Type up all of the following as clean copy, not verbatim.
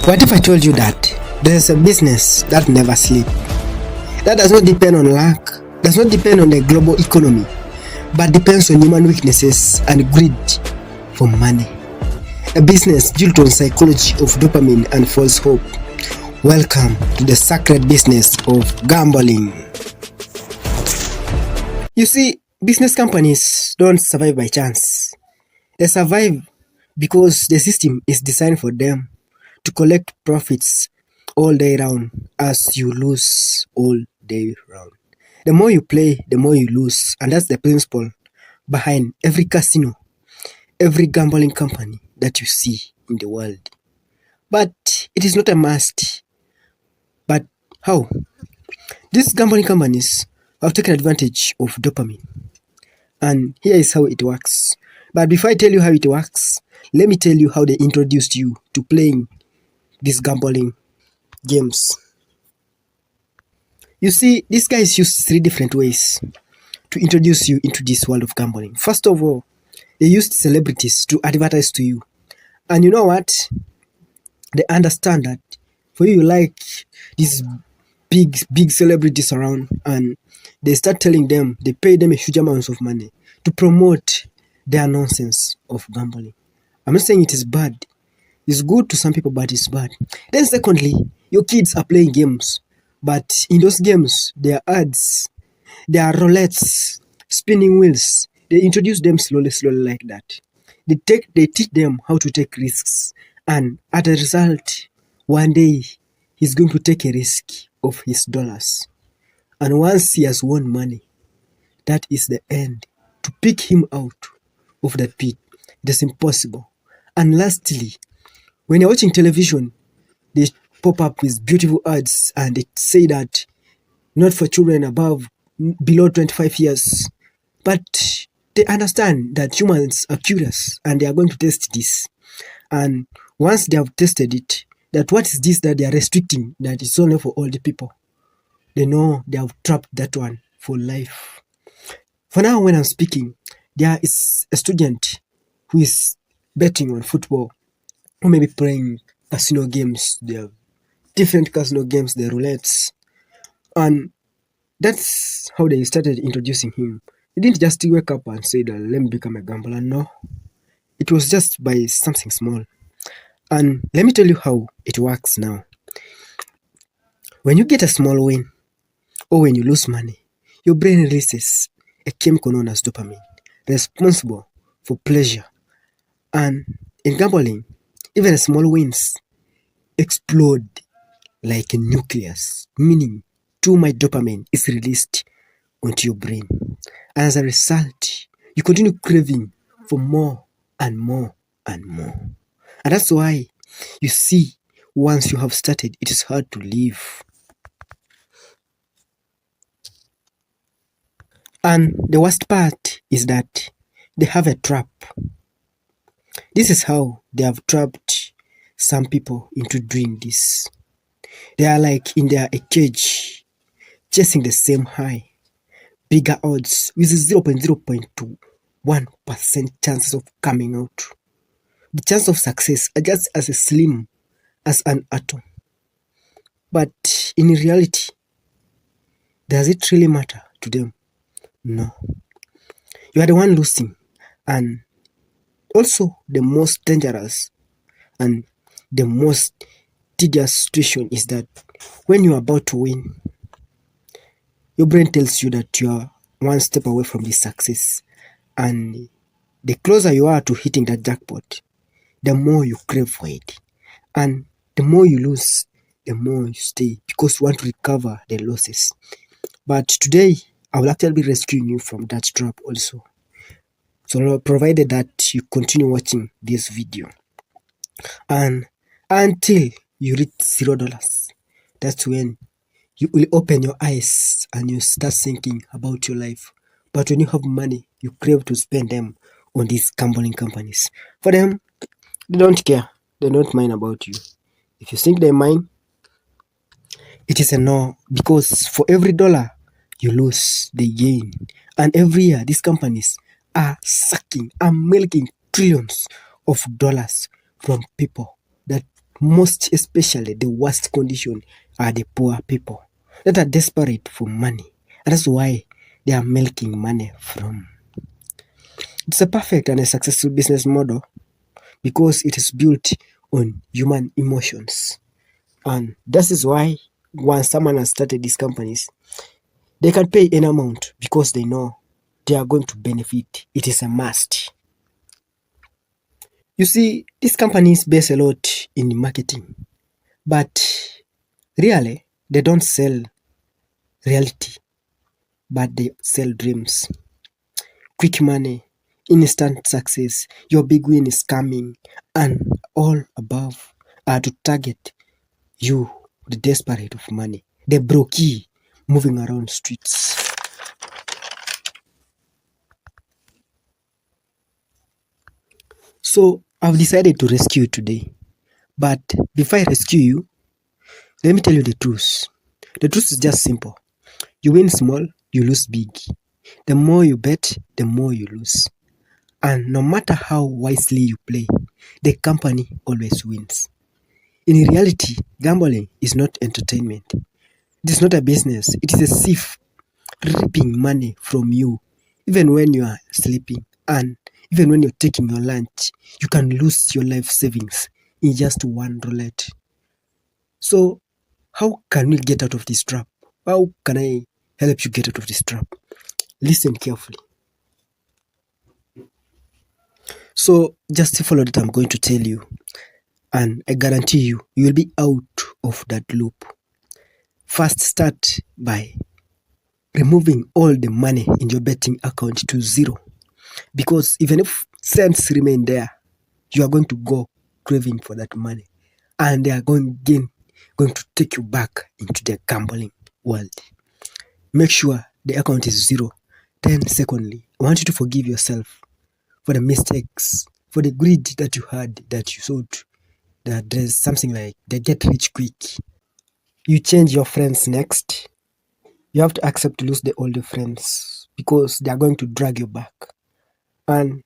What if I told you that there's a business that never sleeps, that does not depend on luck, does not depend on the global economy, but depends on human weaknesses and greed for money? A business built on psychology of dopamine and false hope. Welcome to the sacred business of gambling. You see, business companies don't survive by chance. They survive because the system is designed for them to collect profits all day round as you lose all day round. The more you play, the more you lose, and that's the principle behind every casino, every gambling company that you see in the world. But it is not a must. But how? These gambling companies have taken advantage of dopamine. And here is how it works. But before I tell you how it works, let me tell you how they introduced you to playing these gambling games. You see, these guys use 3 different ways to introduce you into this world of gambling. First of all, they used celebrities to advertise to you. And you know what? They understand that for you like these big celebrities around, and they start telling them, they pay them a huge amounts of money to promote their nonsense of gambling. I'm not saying it is bad. It's good to some people, but it's bad. Then secondly, your kids are playing games, but in those games, there are ads, there are roulettes, spinning wheels. They introduce them slowly like that. They teach them how to take risks, and as a result, one day he's going to take a risk of his dollars. And once he has won money, that is the end. To pick him out of that pit, it is impossible. And lastly, when you're watching television, they pop up with beautiful ads and they say that not for children below 25 years. But they understand that humans are curious and they are going to test this. And once they have tested it, that what is this that they are restricting, that is only for all the people, they know they have trapped that one for life. For now, when I'm speaking, there is a student who is betting on football, who may be playing casino games. They have different casino games, the roulettes. And that's how they started introducing him. He didn't just wake up and say that let me become a gambler. No. It was just by something small. And let me tell you how it works now. When you get a small win, or when you lose money, your brain releases a chemical known as dopamine, responsible for pleasure. And in gambling, even small wins explode like a nucleus, meaning too much dopamine is released onto your brain. And as a result, you continue craving for more and more and more. And that's why you see, once you have started, it is hard to leave. And the worst part is that they have a trap. This is how they have trapped some people into doing this. They are like in a cage, chasing the same high, bigger odds with 0.0.1% chances of coming out. The chance of success are just as slim as an atom. But in reality, does it really matter to them? No. You are the one losing, and also the most dangerous and the most tedious situation is that when you are about to win, your brain tells you that you are one step away from this success, and the closer you are to hitting that jackpot, the more you crave for it, and the more you lose, the more you stay because you want to recover the losses. But today, I will actually be rescuing you from that trap also. So provided that you continue watching this video, and until you reach $0, that's when you will open your eyes and you start thinking about your life. But when you have money, you crave to spend them on these gambling companies. For them, they don't care. They don't mind about you. If you think they mind, it is a no, because for every dollar you lose, they gain. And every year, these companies are milking trillions of dollars from people that most especially the worst condition are the poor people that are desperate for money. And that's why they are milking money from. It's a perfect and a successful business model because it is built on human emotions. And that is why once someone has started these companies, they can pay any amount because they know they are going to benefit. It is a must. You see, these companies base a lot in marketing, but really, they don't sell reality, but they sell dreams. Quick money, instant success, your big win is coming, and all above are to target you, the desperate of money, the brokey moving around streets. So I've decided to rescue you today. But before I rescue you, let me tell you the truth. The truth is just simple. You win small, you lose big. The more you bet, the more you lose. And no matter how wisely you play, the company always wins. In reality, gambling is not entertainment. It is not a business. It is a thief reaping money from you, even when you are sleeping and even when you're taking your lunch. You can lose your life savings in just one roulette. So, how can we get out of this trap? How can I help you get out of this trap? Listen carefully. So, just follow that I'm going to tell you, and I guarantee you, you will be out of that loop. First, start by removing all the money in your betting account to zero. Because even if cents remain there, you are going to go craving for that money. And they are going to take you back into the gambling world. Make sure the account is zero. Then secondly, I want you to forgive yourself for the mistakes, for the greed that you had, that you thought that there's something like they get rich quick. You change your friends next. You have to accept to lose the older friends because they are going to drag you back. And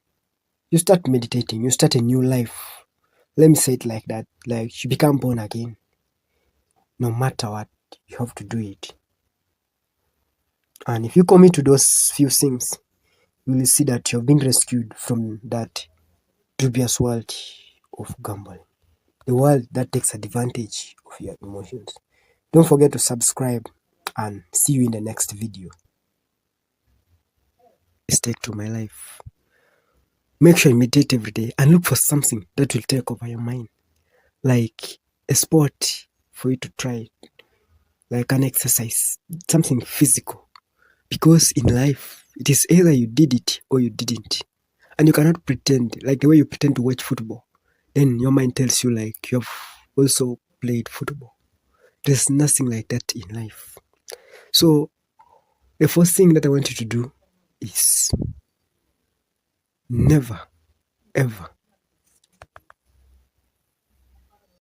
you start meditating, you start a new life. Let me say it like that. Like you become born again. No matter what, you have to do it. And if you commit to those few things, you will see that you have been rescued from that dubious world of gambling. The world that takes advantage of your emotions. Don't forget to subscribe and see you in the next video. Mistake to my life. Make sure you meditate every day and look for something that will take over your mind. Like a sport for you to try, like an exercise, something physical. Because in life, it is either you did it or you didn't. And you cannot pretend, like the way you pretend to watch football. Then your mind tells you like you have also played football. There's nothing like that in life. So the first thing that I want you to do is never, ever